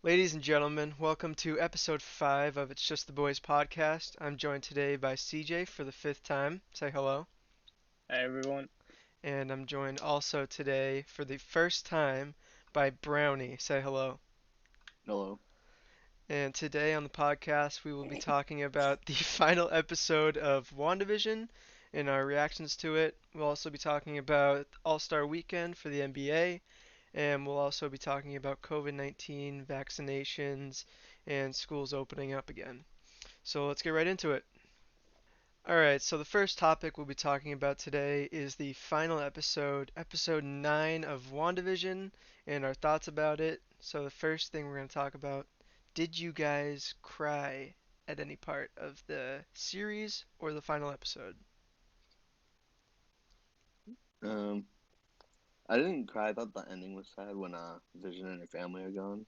Ladies and gentlemen, welcome to episode 5 of It's Just the Boys podcast. I'm joined today by CJ for the fifth time. Say hello. Hi everyone. And I'm joined also today for the first time by Brownie. Say hello. Hello. And today on the podcast, we will be talking about the final episode of Wandavision and our reactions to it. We'll also be talking about All Star Weekend for the NBA, and we'll also be talking about COVID-19 vaccinations and schools opening up again. So let's get right into it. Alright, so the first topic we'll be talking about today is the final episode, episode 9 of WandaVision, and our thoughts about it. So the first thing we're going to talk about, did you guys cry at any part of the series or the final episode? Um, I didn't cry. I thought the ending was sad when Vision and her family are gone,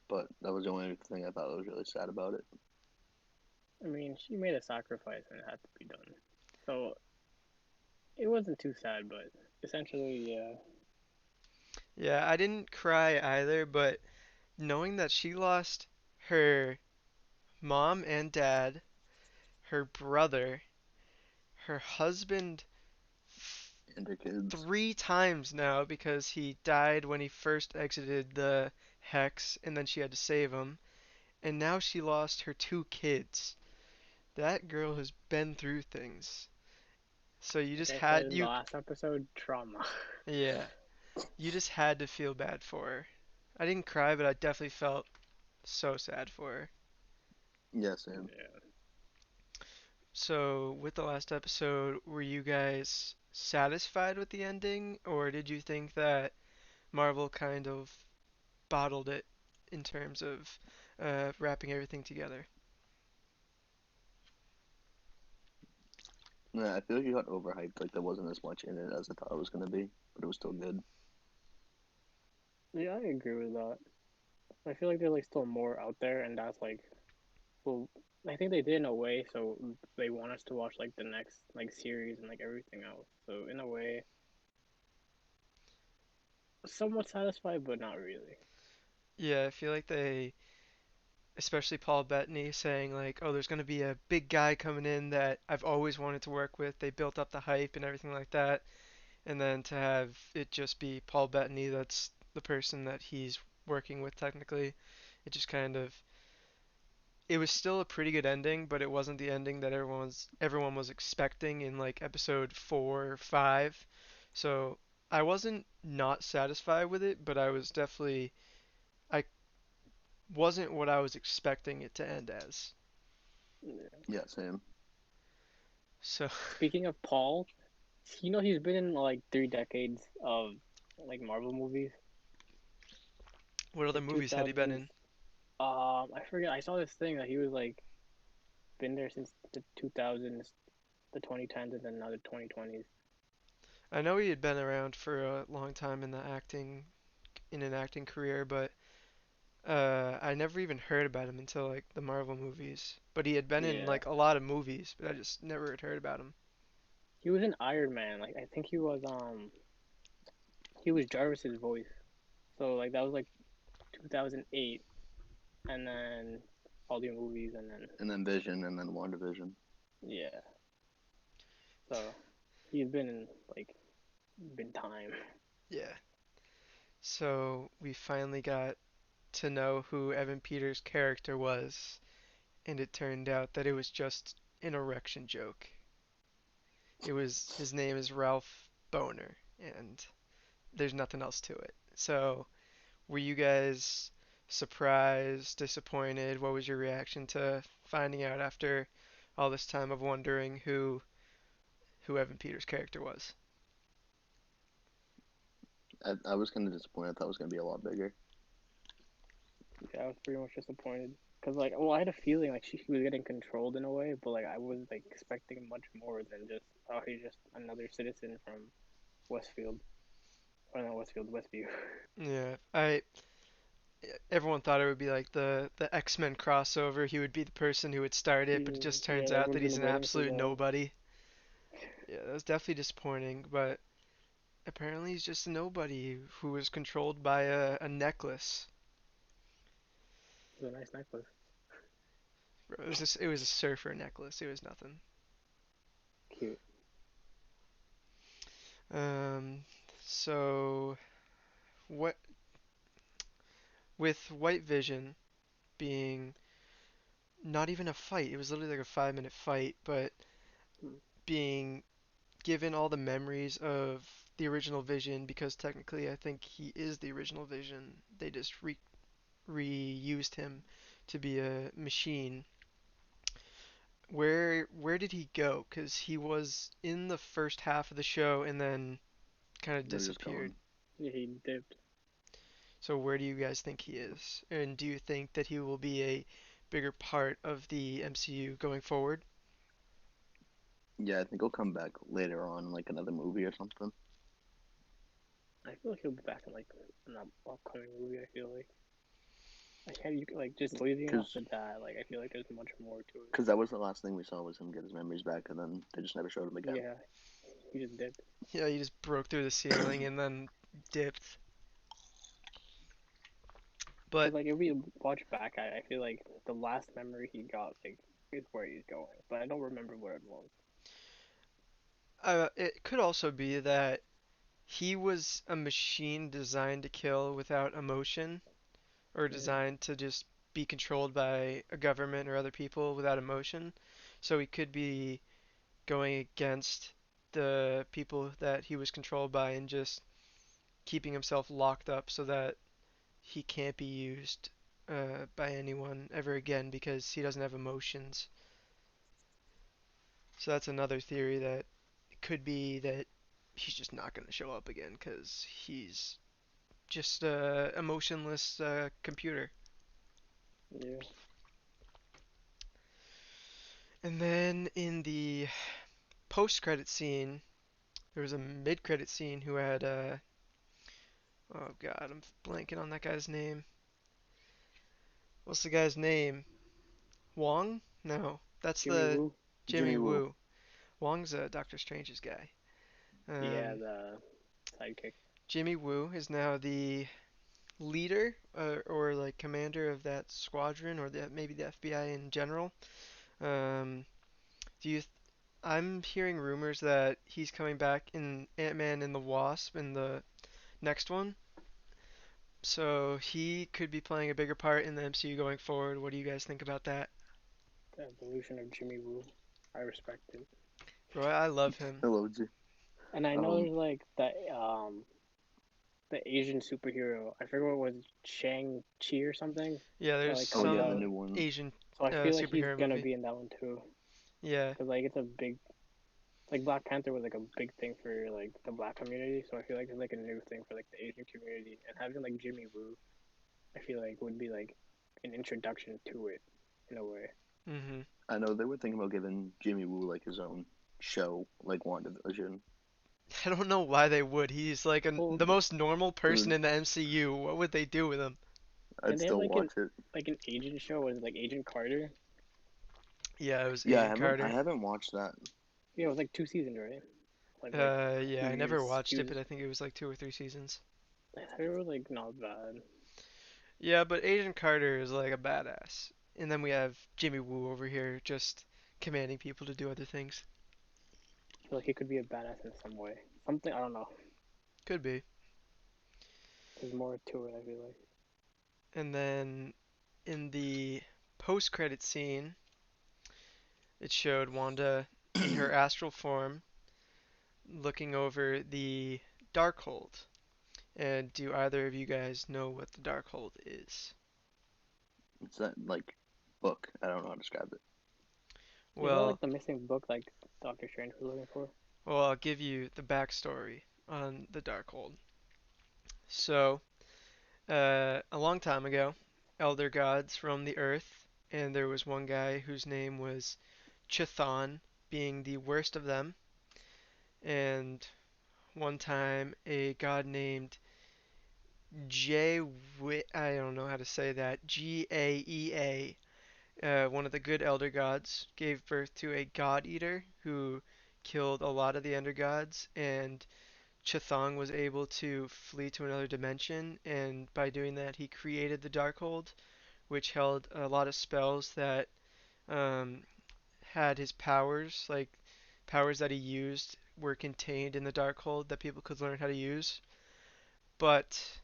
but that was the only thing I thought was really sad about it. I mean, she made a sacrifice and it had to be done. So it wasn't too sad, but essentially, yeah. Yeah, I didn't cry either, but knowing that she lost her mom and dad, her brother, her husband And her kids. 3 times now because he died when he first exited the hex and then she had to save him. And now she lost her 2 kids. That girl has been through things. So you Like just I said had in the you last episode, trauma. yeah, you just had to feel bad for her. I didn't cry, but I definitely felt so sad for her. Yeah, same. Yeah. So with the last episode, were you guys satisfied with the ending or did you think that Marvel kind of bottled it in terms of wrapping everything together? Yeah, I feel like it got overhyped. Like there wasn't as much in it as I thought it was gonna be, but it was still good. Yeah, I agree with that. I feel like there's like still more out there, and that's like, well, I think they did in a way, so they want us to watch like the next like series and like everything else. So in a way, somewhat satisfied, but not really. Yeah, I feel like they, especially Paul Bettany, saying like, "Oh, there's gonna be a big guy coming in that I've always wanted to work with." They built up the hype and everything like that, and then to have it just be Paul Bettany, that's the person that he's working with technically, it just kind of, it was still a pretty good ending, but it wasn't the ending that everyone was expecting in like episode 4 or 5. So I wasn't not satisfied with it, but I was definitely I wasn't what I was expecting it to end as. Yeah. Yeah, same. So Speaking of Paul, he's been in like 3 decades of like Marvel movies. what other Like movies had he been 2000s. in? I forget. I saw this thing that he was like been there since the 2000s, the 2010s, and then now the 2020s. I know he had been around for a long time in an acting career, but I never even heard about him until like the Marvel movies. But he had been in Yeah, like a lot of movies, but I just never had heard about him. he was in Iron Man. Like I think he was Jarvis's voice. So like that was like 2008, and then all the movies, and then And then Vision, and then WandaVision. yeah. So he's been in like been time. Yeah. So we finally got to know who Evan Peters' character was, and it turned out that it was just an erection joke. It was his name is Ralph Boner, and there's nothing else to it. So were you guys surprised, disappointed? What was your reaction to finding out after all this time of wondering who Evan Peters' character was? I was kind of disappointed. I thought it was gonna be a lot bigger. Yeah, I was pretty much disappointed because like, well, I had a feeling like she was getting controlled in a way, but like I was like expecting much more than just oh he's just another citizen from Westfield or not Westfield, Westview. Yeah, I everyone thought it would be like the X-Men crossover. He would be the person who would start it, but it just Yeah, turns out everyone's that he's been an waiting for absolute that. nobody. Yeah, that was definitely disappointing, but apparently he's just a nobody who was controlled by a necklace. It was a nice necklace. Bro, it was a surfer necklace. It was nothing. Cute. Um, so what with White Vision being not even a fight, it was literally like a 5 minute fight, but Mm. being given all the memories of the original Vision because technically I think he is the original Vision. They just reused him to be a machine. Where did he go? Because he was in the first half of the show and then kind of They're just disappeared. gone. Yeah, he dipped. So where do you guys think he is? And do you think that he will be a bigger part of the MCU going forward? Yeah, I think he'll come back later on, like another movie or something. I feel like he'll be back in like an upcoming movie. I feel like how you like just leaving off Cause, the that. Like I feel like there's much more to it. cause that was the last thing we saw was him get his memories back, and then they just never showed him again. Yeah, he just dipped. Yeah, he just broke through the ceiling and then dipped. Cause But like if we watch back, I feel like the last memory he got like is where he's going, but I don't remember where it was. it could also be that he was a machine designed to kill without emotion, or Yeah, designed to just be controlled by a government or other people without emotion. So he could be going against the people that he was controlled by and just keeping himself locked up so that he can't be used by anyone ever again because he doesn't have emotions. So that's another theory that it could be that he's just not going to show up again because he's just a emotionless computer. yeah. And then in the post-credit scene, there was a mid-credit scene who had oh god, I'm blanking on that guy's name. What's the guy's name? Wong? No, that's Jimmy the Woo. Jimmy Jimmy Woo. Woo. Wong's Doctor Strange's guy. Yeah, Um, the sidekick. Jimmy Woo is now the leader or like commander of that squadron or maybe the FBI in general. Um, do you? I'm hearing rumors that he's coming back in Ant-Man and the Wasp in the next one. So he could be playing a bigger part in the MCU going forward. What do you guys think about that? The evolution of Jimmy Woo. I respect it. Bro, I love him. Hello, G. And I know Um, there's like the Asian superhero. I forget what it was, Shang Chi or something Yeah, that there's like oh comes yeah, the out. some new one. Asian So I feel like he's superhero gonna movie. be in that one too, Yeah. cause like it's a big like Black Panther was like a big thing for like the Black community. So I feel like it's like a new thing for like the Asian community, and having like Jimmy Woo, I feel like would be like an introduction to it in a way. Mhm. I know they were thinking about giving Jimmy Woo like his own show, like WandaVision. I don't know why they would. He's like Well, the most normal It person would, in the MCU. What would they do with him? I'd didn't they have still watch it. like an agent show? Was it like Agent Carter? Yeah, it was Yeah, Agent I Carter. haven't watched that. Yeah, it was like 2 seasons, right? Like Yeah, he I never was he watched it, was but I think it was like 2 or 3 seasons. they were like not bad. Yeah, but Agent Carter is like a badass. And then we have Jimmy Woo over here just commanding people to do other things. I feel like he could be a badass in some way. Something I don't know. Could be. There's more to it. I feel like. And then in the post-credit scene, it showed Wanda in her astral form looking over the Darkhold. And do either of you guys know what the Darkhold is? It's that like book. I don't know how to describe it. Is that Well, like the missing book like Doctor Strange was looking for? I'll give you the backstory on the Darkhold. So, a long time ago, elder gods roamed the earth, and there was one guy whose name was Chthon, being the worst of them. And one time, a god named I don't know how to say that, Gaea, one of the good elder gods, gave birth to a god eater who killed a lot of the ender gods, and Chthon was able to flee to another dimension, and by doing that, he created the Darkhold, which held a lot of spells that um, had his powers, like powers that he used, were contained in the Darkhold that people could learn how to use. But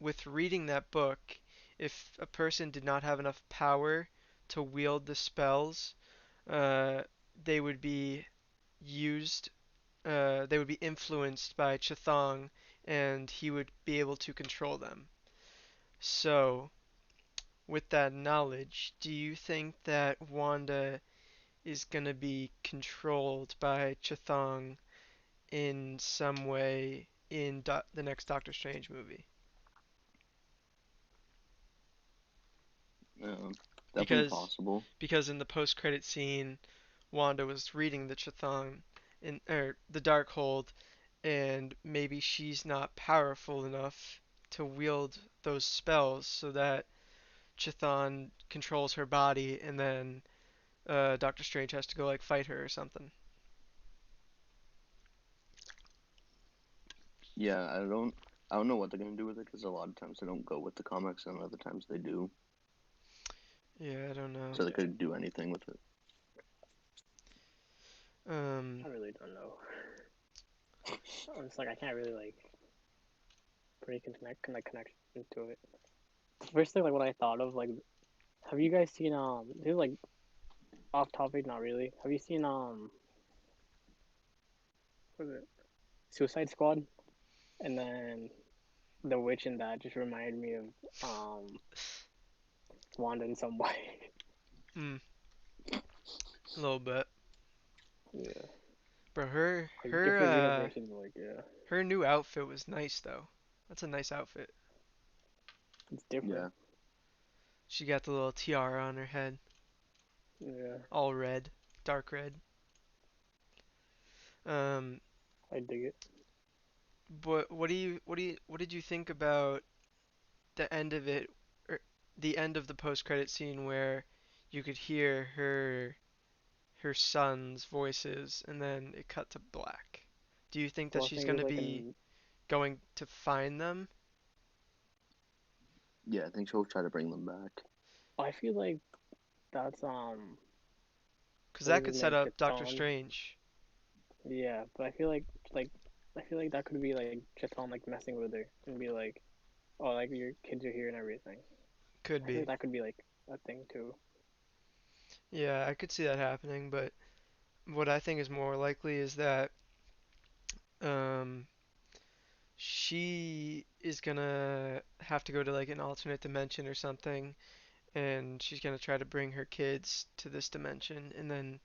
with reading that book, if a person did not have enough power to wield the spells, uh, they would be used. They would be influenced by Chthong, and he would be able to control them. So, with that knowledge, do you think that Wanda is gonna be controlled by Chthong in some way in the next Doctor Strange movie? Definitely Because possible. because in the post-credit scene, Wanda was reading the Chthon in the Darkhold, and maybe she's not powerful enough to wield those spells, so that Chthon controls her body, and then Doctor Strange has to go like fight her or something. Yeah, I don't know what they're gonna do with it because a lot of times they don't go with the comics and other times they do. Yeah, I don't know. So they Yeah, could do anything with it. Um, I really don't know. It's like I can't really like pretty connection to it. First thing, like what I thought of, like, have you guys seen this is like off topic, not really. Have you seen what is it, Suicide Squad? And then the witch in that just reminded me of um Wanda in some way. mm, a little bit. Yeah, But her like her different uh universes, but like yeah, her new outfit was nice though. That's a nice outfit. it's different. Yeah. She got the little tiara on her head, Yeah, all red, dark red. Um, I dig it. but what did you think about the end of it, or the end of the post-credit scene where you could hear her son's voices and then it cut to black? Do you think that So I she's think it going was to like be an. going to find them? Yeah, I think she'll try to bring them back. I feel like that's Because what that is his could set name, up Doctor Chiton. Strange. Yeah, but like I feel like that could be like Chiton like messing with her and be like, oh, like your kids are here and everything. Could I feel like be. that could be like a thing too. Yeah, I could see that happening, but what I think is more likely is that um, she is gonna have to go to like an alternate dimension or something, and she's gonna try to bring her kids to this dimension, and then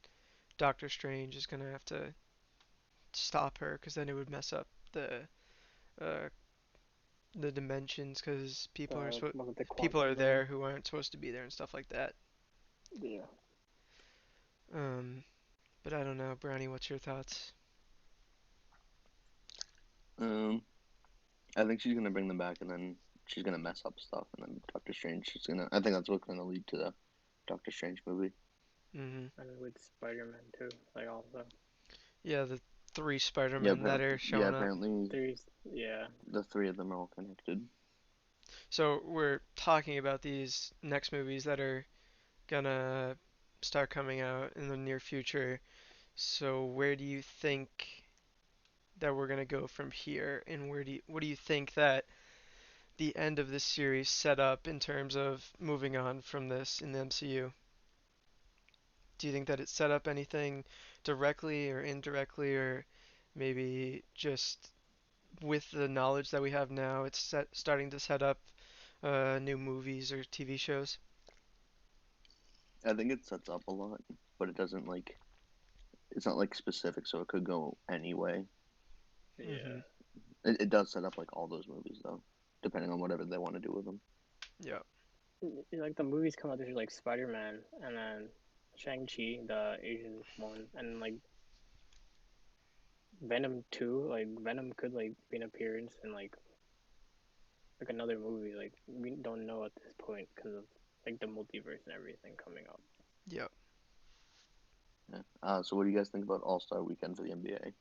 Doctor Strange is gonna have to stop her, because then it would mess up uh, the dimensions, because Was it the people are quantum realm? there who aren't supposed to be there and stuff like that. Yeah. Um, but I don't know, Brownie, what's your thoughts? Um, I think she's gonna bring them back and then she's gonna mess up stuff and then Doctor Strange. She's gonna. I think that's what's gonna lead to the Doctor Strange movie. Hmm. And with Spider-Man too, like also. Yeah, the three Yeah, Spider-Men that are yeah. showing up. Apparently, Yeah. the three of them are all connected. So we're talking about these next movies that are gonna start coming out in the near future. So where do you think that we're gonna go from here, and what do you think that the end of this series set up in terms of moving on from this in the MCU? Do you think that it set up anything directly or indirectly, or maybe just with the knowledge that we have now, it's starting to set up new movies or TV shows? I think it sets up a lot, but it doesn't like. It's not like specific, so it could go any way. Mm-hmm. Yeah. It does set up like all those movies though, depending on whatever they want to do with them. Yeah. Like the movies come out, there's like Spider-Man and then Shang-Chi, the Asian one, and like Venom 2, like Venom could like be an appearance in like another movie. Like we don't know at this point because of like the multiverse and everything coming up. Yeah. Yeah. So what do you guys think about All Star Weekend for the NBA?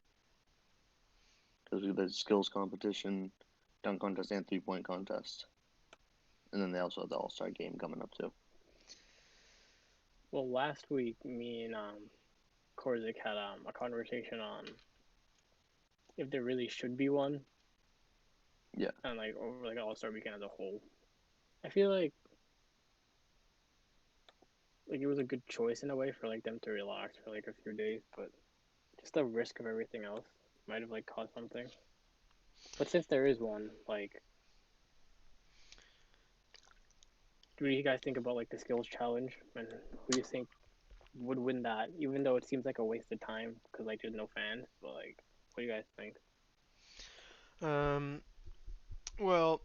Because there's skills competition, dunk contest, and 3-point contest. And then they also have the All-Star game coming up too. Well, last week, me and Korzik had a conversation on if there really should be one. Yeah. And like over like All Star Weekend as a whole. I feel like it was a good choice in a way for like them to relax for like a few days, but just the risk of everything else might have like caused something. But since there is one, like, what do you guys think about like the skills challenge and who do you think would win that? Even though it seems like a waste of time because like there's no fans, but like, what do you guys think? Um, well,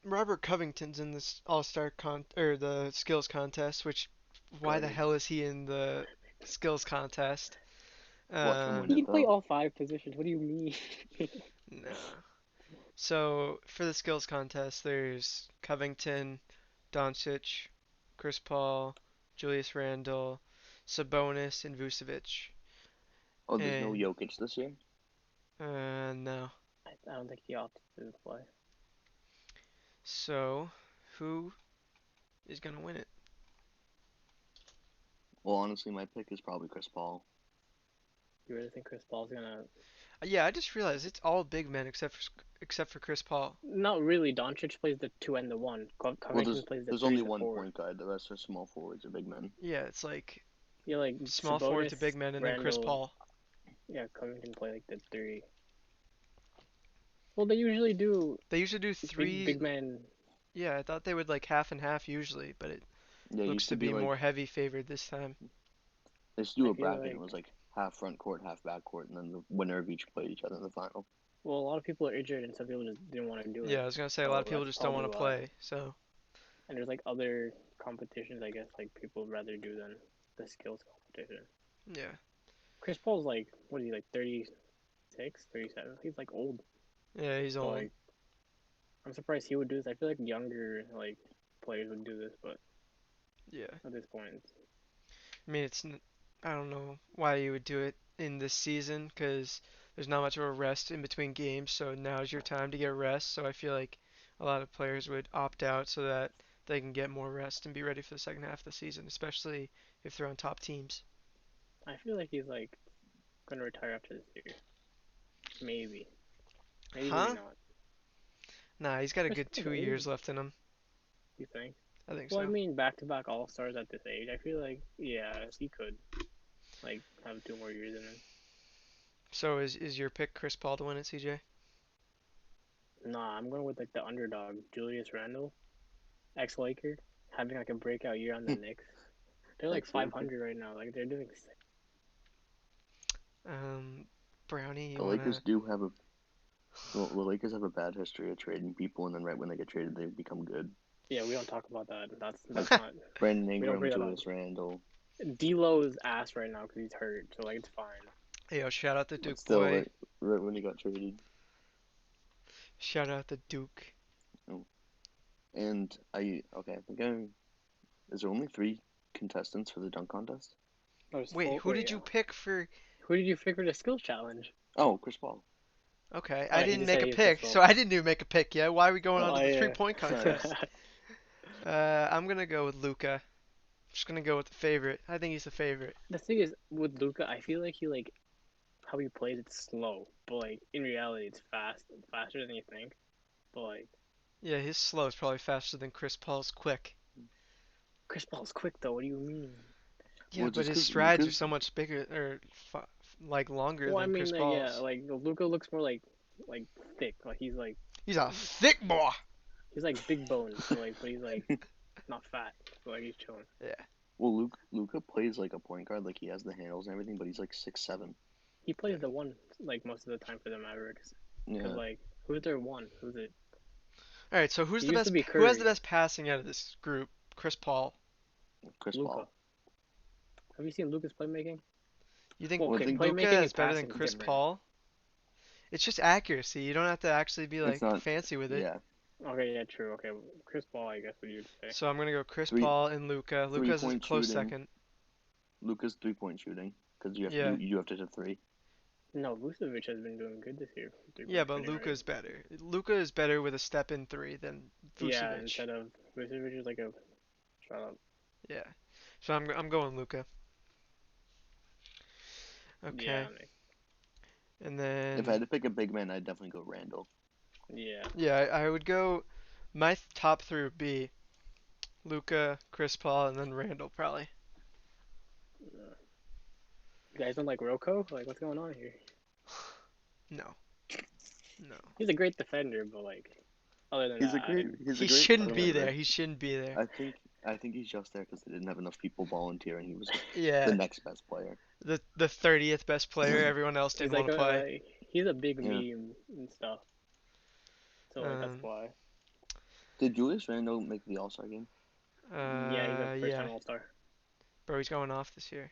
Robert Covington's in this All-Star or the skills contest, which why the Garbage. hell is he in the skills contest? Watch him win He it can play though. all five positions. What do you mean? No. So for the skills contest, there's Covington, Doncic, Chris Paul, Julius Randle, Sabonis, and Vucevic. Oh, there's no And Jokic this year. no. I don't think he opted to play. So who is gonna win it? Well, honestly, my pick is probably Chris Paul. You really think Chris Paul's gonna? Yeah, I just realized it's all big men except for Chris Paul. Not really. Doncic plays the two and the one. Well, Covington plays the there's three only and the one four. point guard. The rest are small forwards or big men. Yeah, it's like Yeah, like small forward to Sabonis, big men, and then Chris Randall. Paul. Yeah, Covington play like the three. Well, they usually do They usually do big three. man. Yeah, I thought they would like half and half usually, but it Yeah, it looks used to to be be like more heavy favored this time. they used to do I a feel bracket. And it like was like half front court, half back court, and then the winner of each played each other in the final. well, a lot of people are injured and some people just didn't want to do Yeah, it. I was gonna say a lot of So people that's just don't want probably to why. play. So And there's like other competitions, I guess, like people would rather do than the skills competition. yeah, Chris Paul's like, what is he, like 36, 37? He's like old. yeah, he's So old. like, I'm surprised he would do this. I feel like younger like players would do this, but Yeah, at this point, I mean I don't know why you would do it in this season because there's not much of a rest in between games. So now's your time to get rest. So I feel like a lot of players would opt out so that they can get more rest and be ready for the second half of the season, especially if they're on top teams. I feel like he's like gonna retire after this year. Maybe, maybe Huh? not. Nah, he's got a Chris good Paul's 2 years old. left in him. You think? I think Well, I so. mean, back-to-back All Stars at this age. I feel like yeah, he could like have 2 more years in him. So is your pick Chris Paul to win it, CJ? Nah, I'm going with like the underdog, Julius Randle, ex-Laker, having like a breakout year on the Knicks. They're like Ex-Laker. 500 right now. Like they're doing sick. Um, Brownie, you The Lakers wanna? do have a well, the Lakers have a bad history of trading people, and then right when they get traded, they become good. Yeah, we don't talk about that. That's Like not. Brandon We don't Ingram, bring that up. Julius Randle, D'Lo's ass right now because he's hurt, so like it's fine. Hey, yo, shout out the but Duke still, boy. right when he got traded. Shout out the Duke. Oh. And I think is there only 3 contestants for the dunk contest? Oh, it's Wait, full. who Wait, did you pick for? who did you pick for the skills challenge? Oh, Chris Paul. Okay, Oh I yeah, he didn't just make said a he was Chris pick, Paul. so I didn't even make a pick yet. Why are we going on Oh to the yeah. three-point contest? I'm gonna go with Luca. Just gonna go with the favorite. I think he's the favorite. The thing is with Luca, I feel like he like how he plays it's slow, but like in reality it's faster than you think. But like Yeah, his slow is probably faster than Chris Paul's quick. Chris Paul's quick though. What do you mean? Yeah, Well, but just his because strides are Luca's so much bigger or like longer Well, I than mean Chris like yeah, Paul's. like Luca looks more like thick. Like He's a thick boy. he's like big boned. So like, but he's like not fat. So like he's chilling. Yeah. Luca plays like a point guard, like he has the handles and everything, but he's like 6'7". He Yeah. plays the one like most of the time for the Mavericks. Cause Yeah, like who's their one? Who's it? All right. So It used to be Who has the Curry, best passing out of this group? Chris Paul. Chris Luca. Paul. Have you seen Luca's playmaking? You think Well, Well, I okay, think Luca playmaking is and better than passing is Chris different. Paul? It's just accuracy. You don't have to actually be it's like not. fancy with it. Yeah, Okay, yeah, true. Okay, Chris Paul, I guess what you'd say. So I'm gonna go Chris three Paul and Luca. three Luca's a point close shooting. second. Luca's 3-point shooting because Yeah. you have to hit 3. No, Vucevic has been doing good this year, Yeah, 3-point but shooting, right? Luca's better. Luca is better with a step in three than Yeah, Vucevic. instead of Vucevic is like a shut up. Yeah. So I'm going Luca. Yeah, Okay. Nick. And If I had then to pick a big man, I'd definitely go Randall. Yeah. yeah, I would go. My top three would be Luca, Chris Paul, and then Randall probably. You guys don't like Rocco? Like, what's going on here? No, no. He's a great defender, but like, other than He's a that, great he's a He great shouldn't player, be but there. He shouldn't be there. I think he's just there because they didn't have enough people volunteer, and he was the Yeah, next best player. the 30th best player. Everyone else he's didn't want to play. he's a big Yeah. meme and stuff. So like that's Um, why. Did Julius Randle make the All Star game? Yeah, he's a first yeah, time All Star. bro, he's going off this year.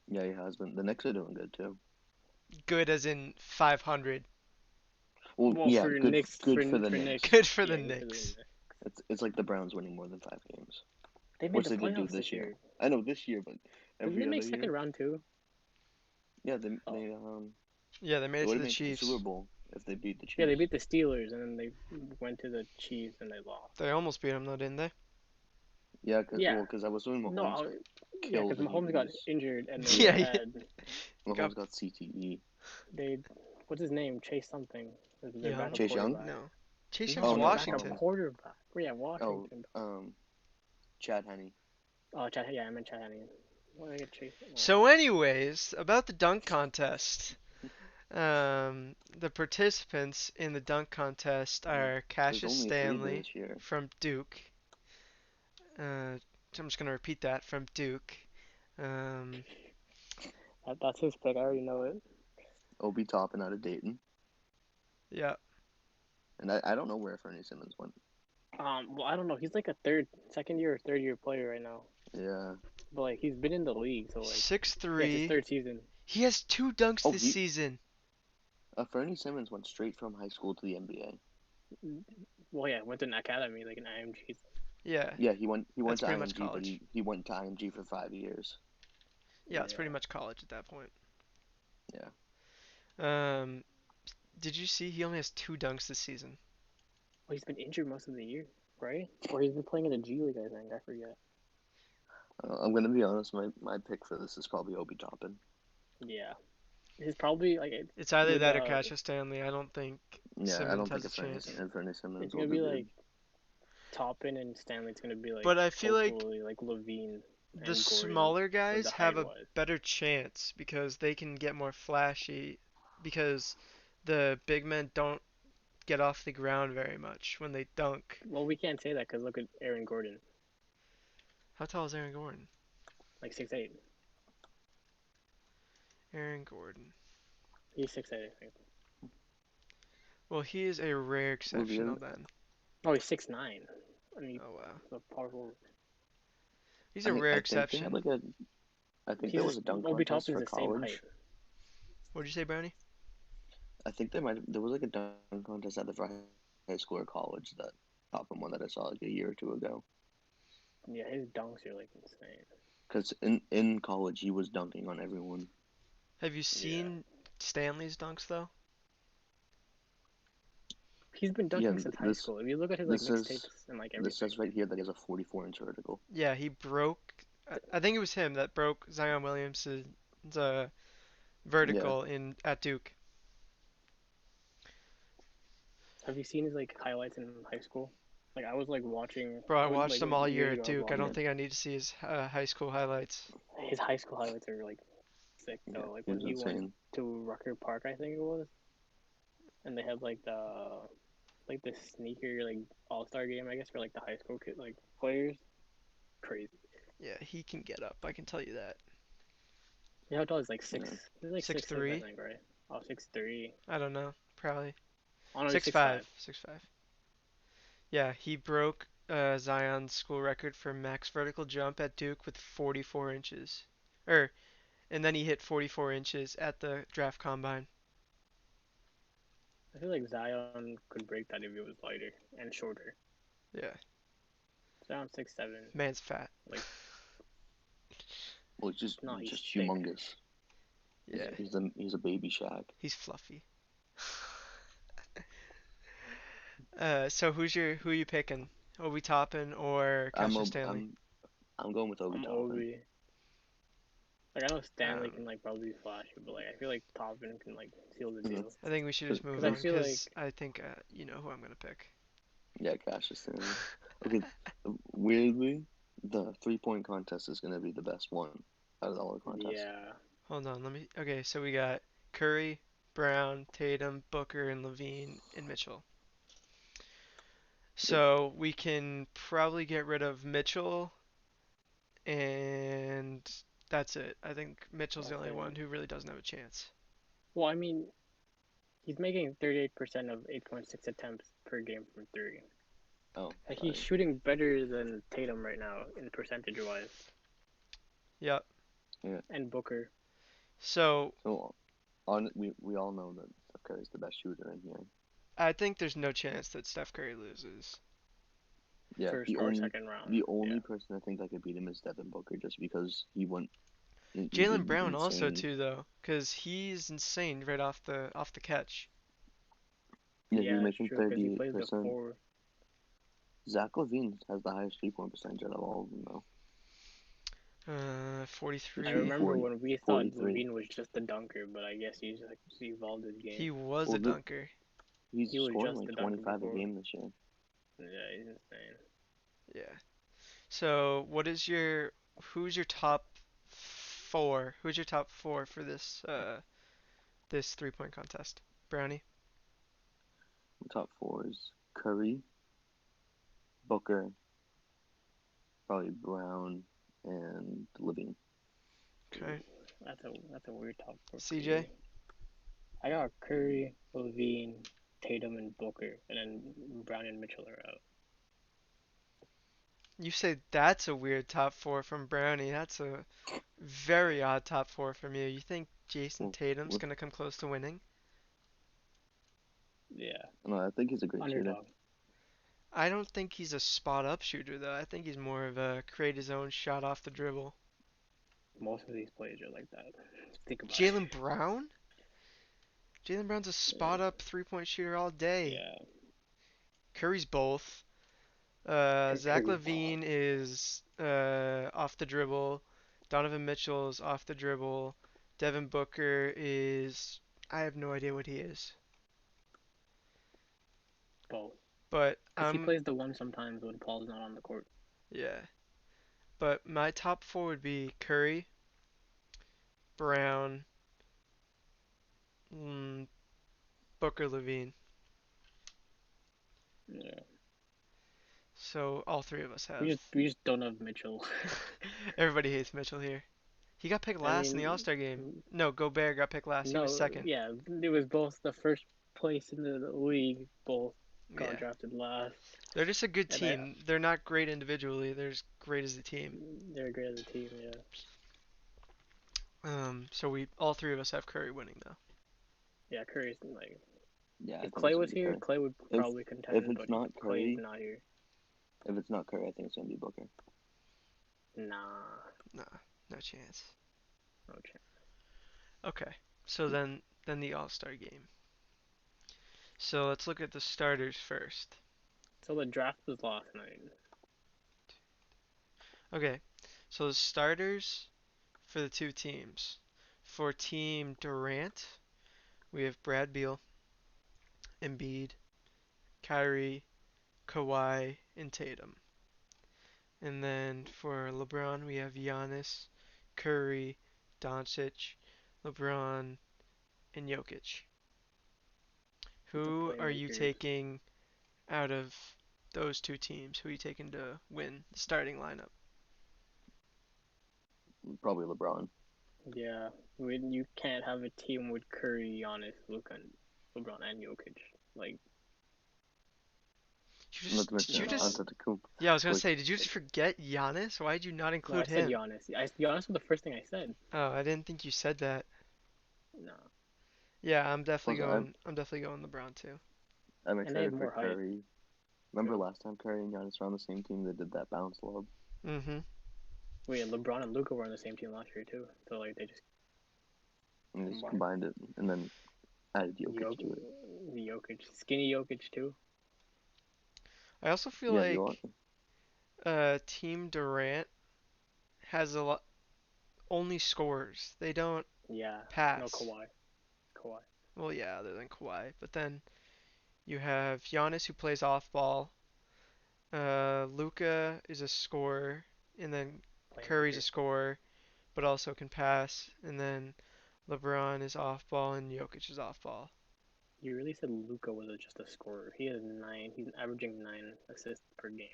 Yeah, he has been. The Knicks are doing good too. Good as in 500. Well, Well, yeah, for Knicks, good for the for Knicks. Knicks, Good for the yeah, good for the Knicks. Knicks. It's like the Browns winning more than 5 games, They made which the they did do playoffs this this year. year. I know this year, but Didn't they every make other second year, round too? yeah, Oh, Yeah, they made they it would to have the made it to the Super Chiefs. Bowl if they beat the yeah, they Chiefs. beat the Steelers and then they went to the Chiefs and they lost. They almost beat him though, didn't they? Yeah, Yeah, because I was doing no, Mahomes yeah, because killed and Mahomes he got was injured and then Yeah, they yeah. had Got Mahomes got CTE. they what's his name? Chase something. Their Young? backup Chase Young? quarterback. No. Chase Young's Oh No, their no, backup Washington. quarterback. Yeah, oh Washington. Chad Henne. Oh, Chad. Yeah, I meant Chad Henne. Why did I get Chase? So, anyways, about the dunk contest. The participants in the dunk contest Yeah, are there's Cassius only three Stanley this year. from Duke. So I'm just gonna repeat that from Duke. Um, That's his pick. I already know it. Obi Toppin out of Dayton, yeah. and I don't know where Fernie Simmons went. Well, I don't know. He's like a second year or third year player right now. Yeah. But like he's been in the league, so like Six yeah, it's his three. third season. He has 2 dunks Oh, this he season. Fernie Simmons went straight from high school to the NBA. Well, yeah, went to an academy like an IMG. Yeah, Yeah, he went that's to pretty much IMG, but college. he went to IMG for 5 years. Yeah, it's pretty Yeah. much college at that point. Yeah. Um, did you see he only has 2 dunks this season? Well, he's been injured most of the year, right? Or he's been playing in the G League. I think I forget. I'm gonna be honest. My pick for this is probably Obi Toppin. Yeah, he's probably like It's either with that or Cassius Stanley. I don't think Yeah, I Simmons don't think has a if Fernie, chance. if Fernie Simmons it's will gonna do be good. like Toppin and Stanley's gonna be like But I feel like hopefully like Levine the and Gordon smaller for guys the have height a wise. better chance because they can get more flashy because the big men don't get off the ground very much when they dunk. Well, we can't say that because look at Aaron Gordon, How tall is Aaron Gordon? like 6'8". Aaron Gordon. He's 6'8", I think. Well, he is a rare Well, exceptional then. Oh, he's 6'9". I mean, Oh wow. he's a powerful. He's a rare I think they had exception. like a. I think there was a dunk Obi contest Toppin's for the same height. college. What'd you say, Brownie? I think there was like a dunk contest either for high school or college that Toppin one that I saw like a year or two ago. Yeah, his dunks are like insane. Because in college he was dunking on everyone. Have you Yeah, seen Stanley's dunks though? he's been Yeah, dunking since high school. If you look at his like this is mixtapes and like this everything, says right here that he has a 44-inch vertical. Yeah, he broke. I think it was him that broke Zion Williamson's Yeah. vertical in at Duke. have you seen his like highlights in high school? Like I was like watching, Bro, I I was watched like him all year years at ago. I was Duke. I don't watching think I need to see his high school highlights. his high school highlights are like sick Yeah, though. Like he when was he went insane. to Rucker Park, I think it was, and they had like the sneaker like all star game, I guess, for like the high school kid like players. Crazy. Yeah, he can get up. I can tell you that. You know how tall is like six? Yeah. He's like Six 6'6", I three. think, right? Oh, 6'3". I don't know. Probably Oh no, he's 6'5". 6'5". 6'5". Yeah, he broke Zion's school record for max vertical jump at Duke with 44 inches. And then he hit 44 inches at the draft combine. I feel like Zion could break that if he was lighter and shorter. Yeah, Zion 6'7". man's fat. Like Well, he's no, he's just thick. humongous. Yeah, He's a baby Shaq. he's fluffy. So who you picking? Obi Toppin or I'm Cassius a, Stanley? I'm going with Obi I'm Toppin. Obi. Like I know Stanley Um, can like probably be flashy, but like I feel like Toppin can like seal the Mhm. deal. I think we should just move Because I on Cause feel like because I think you know who I'm gonna pick. yeah, Cassius Stanley. Okay, weirdly, the 3-point contest is gonna be the best one out of all the contests. yeah, Hold on, let me. Okay, so we got Curry, Brown, Tatum, Booker, and Levine and Mitchell. Yep. So we can probably get rid of Mitchell, and that's it. I think Mitchell's the that's only one it. who really doesn't have a chance. Well, I mean, he's making 38% of 8.6 attempts per game from three. Oh, Like he's sorry. shooting better than Tatum right now in percentage wise, Yep. Yeah. and Booker. So So we all know that Steph Curry's the best shooter in here. I think there's no chance that Steph Curry loses. Yeah, First or second round. the Yeah. only person I think that could beat him is Devin Booker, just because he Jalen did Brown also insane. too though, because he's insane right off the catch. Yeah, he's Yeah, it's making true because he plays the 38%. four. Zach LaVine has the highest 3-point percentage out of all of them though. He's I shooting 43. remember when we thought 43. Levine was just a dunker, but I guess he's like evolved his game. He was Well, a dunker. he's He was scoring just like a dunker 25 a before. game this year. Yeah, he's insane. Yeah. So who's your top four? Who's your top four for this 3-point contest? Brownie. Top four is Curry, Booker, probably Brown, and Levine. Okay. That's a weird top four for CJ. me. I got Curry, Levine, Tatum, and Booker, and then Brown and Mitchell are out. You say that's a weird top four from Brownie. That's a very odd top four from you. You think Jason Well, Tatum's with, gonna come close to winning? Yeah, no, I think he's a great shooter. underdog. I don't think he's a spot up shooter though. I think he's more of a create his own shot off the dribble. Most of these players are like that. Think about it. Jalen Brown? Jalen Brown's a spot up 3-point shooter all day. Yeah, Curry's both. Zach Curry's ball. Levine is off the dribble. Donovan Mitchell is off the dribble. Devin Booker is I have no idea what he is. Both. But Because he plays the one sometimes when Paul's not on the court. yeah. But my top four would be Curry, Brown, mm, Booker, Levine. Yeah. So all three of us have. We just don't have Mitchell. Everybody hates Mitchell here. He got picked I last in the mean, All-Star game. No, Gobert got picked last. He was no, second. yeah, it was both the first place in the league. Both got Yeah. drafted last, They're just a good and I team. They're not great individually. They're just great as a team. they're great as a team. Yeah, So we all three of us have Curry winning though. yeah. Curry's like Yeah, I if think Clay it's gonna was be here, Curry. Clay would If probably if contend. it's But not Clay's Curry, not here. if it's not Curry, I think it's gonna be Booker. Nah, Nah, no chance. no chance. Okay. So then the All-Star game. So let's look at the starters first. So the draft was last night. Okay. So the starters for the two teams. For Team Durant, we have Brad Beal, Embiid, Kyrie, Kawhi, and Tatum. And then for LeBron, we have Giannis, Curry, Doncic, LeBron, and Jokic. The Who are you playmakers. taking out of those two teams? Who are you taking to win the starting lineup? Probably LeBron. Yeah, when you can't have a team with Curry, Giannis, Luka, and LeBron, and Jokic. Like Not to Did you mention just? no, Antetokounmpo. Yeah, I was gonna Like say, did you just forget Giannis? Why did you not no, I include said him? Giannis. Giannis was the first thing I said. Oh, I didn't think you said that. No, Yeah, plus I'm definitely going LeBron too. I'm and they have excited for more height Curry. Remember too. last time Curry and Giannis were on the same team? They did that bounce lob. Mhm. Wait, LeBron and Luka were on the same team last year too. So like they just And they just combined. combined it and then added Jokic Jokic, to it. Jokic, skinny Jokic too. I also feel Yeah, you like are. Team Durant has a lot only scores. They don't Yeah, no pass. Kawhi. Kawhi. Well, yeah, other than Kawhi. But then you have Giannis who plays off ball. Luca is a scorer, and then Curry's a Playmaker. scorer, but also can pass. And then LeBron is off ball, and Jokic is off ball. You really said Luca was just a scorer. He has 9. He's averaging 9 assists per game.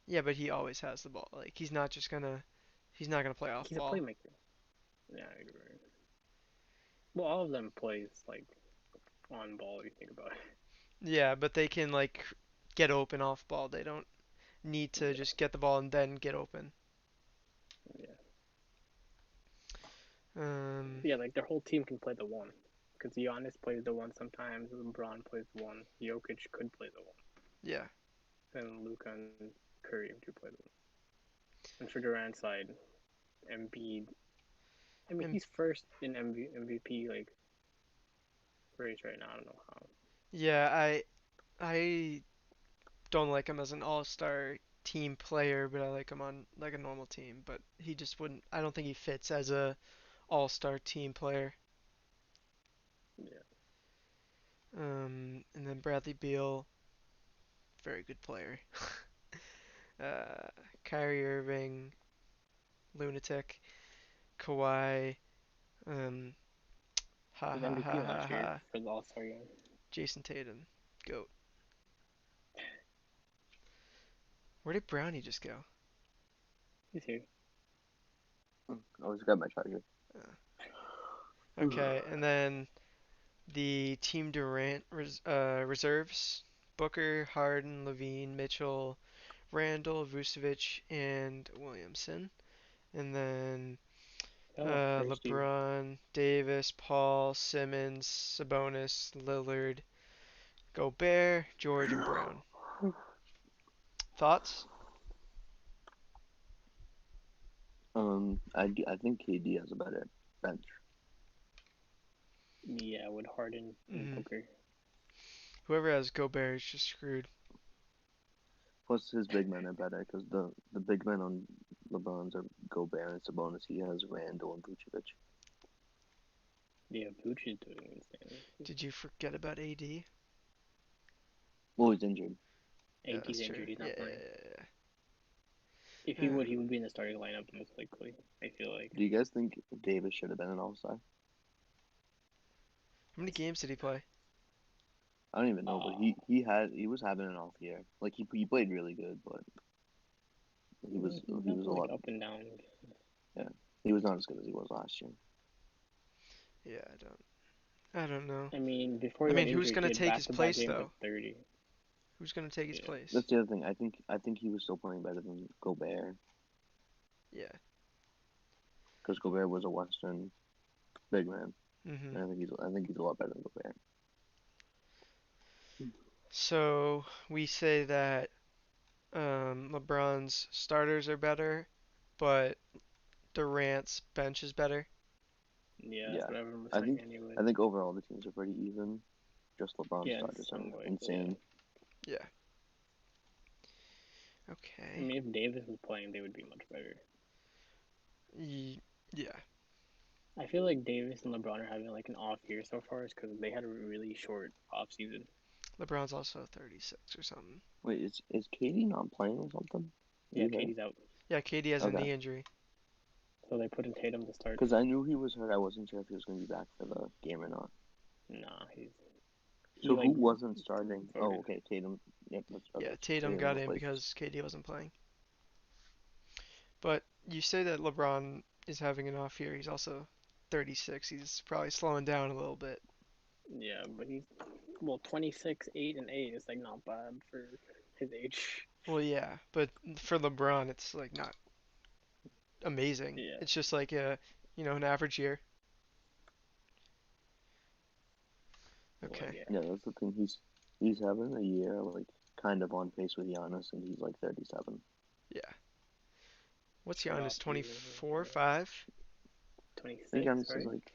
Yeah, but he always has the ball. Like he's not gonna play off He's a ball. playmaker. Yeah, you're right. Well, all of them plays like on ball. If you think about it. Yeah, but they can like get open off ball. They don't need to Yeah, just get the ball and then get open. yeah, Um, yeah. Like their whole team can play the one. Because Giannis plays the one sometimes. LeBron plays the one. Jokic could play the one. yeah. And Luca and Curry do play the one. And for Durant's side, Embiid. I mean, And he's first in MVP like race right now. I don't know how. yeah, I don't like him as an all-star team player, but I like him on like a normal team. But he just wouldn't. I don't think he fits as a all-star team player. Yeah, And then Bradley Beal, very good player. uh, Kyrie Irving, lunatic. Kawhi, um, ha he's ha MVP ha ha last year ha. for the All Star game. Jason Tatum, goat. Where did Brownie just go? He's here. I always grab my charger. Uh, okay, and then the Team Durant reserves: Booker, Harden, Levine, Mitchell, Randall, Vucevic, and Williamson. And then They all look thirsty. LeBron, Davis, Paul, Simmons, Sabonis, Lillard, Gobert, George, and Brown. Thoughts? I think KD has a better bench. Yeah, with Harden and Hmm. Booker. Whoever has Gobert is just screwed. Plus, his big men are better because the big men on LeBron's are Gobert and Sabonis. He has Randall and Vucevic. Yeah, Vooch is doing insane. Did you forget about AD? Well, he's injured. Yeah, AD's that's true. injured. He's Yeah, not playing. yeah, If yeah. he would be in the starting lineup most likely. I feel like. Do you guys think Davis should have been an All Star? How many games did he play? I don't even know, but Uh, he was having an off year. Like he played really good, but he's he was having a like lot. up and down. Yeah, he was not as good as he was last year. Yeah, I don't know. I mean, before I he got mean, who's injured, he gonna had take his back-to-back place games of though? 30. Who's gonna take his Yeah, place? That's the other thing. I think he was still playing better than Gobert Yeah. because Gobert was a Western big man. Mhm. And I think he's a lot better than Gobert. So we say that LeBron's starters are better, but Durant's bench is better. yeah, that's Yeah, what everyone was I saying think anyway. I think overall the teams are pretty even. Just LeBron's Yeah, in starters are some way. Yeah. insane. Yeah. I Okay. mean, if Davis was playing, they would be much better. Yeah. I feel like Davis and LeBron are having like an off year so far, is because they had a really short off season. LeBron's also 36 or something. Wait, is Katie not playing or something? Did Yeah, you hear? KD's out, Yeah, KD has a Okay, knee injury. so they put in Tatum to start. because I knew he was hurt. I wasn't sure if he was going to be back for the game or not. Nah, he So who like wasn't starting? Oh, voted. okay, Tatum. Yep, that's Yeah, okay. So Tatum Tatum got in replaced. because KD wasn't playing. But you say that LeBron is having an off year. He's also 36. He's probably slowing down a little bit. Yeah, but he's well 26, 8 and 8 is like not bad for his age. Well, yeah, but for LeBron, it's like not amazing. Yeah, It's just like an average year. well, Okay. yeah. Yeah, that's the thing. He's having a year like kind of on pace with Giannis, and he's like 37. Yeah. What's Short off Giannis? season. 24, 5? I think 26, Giannis is right? like.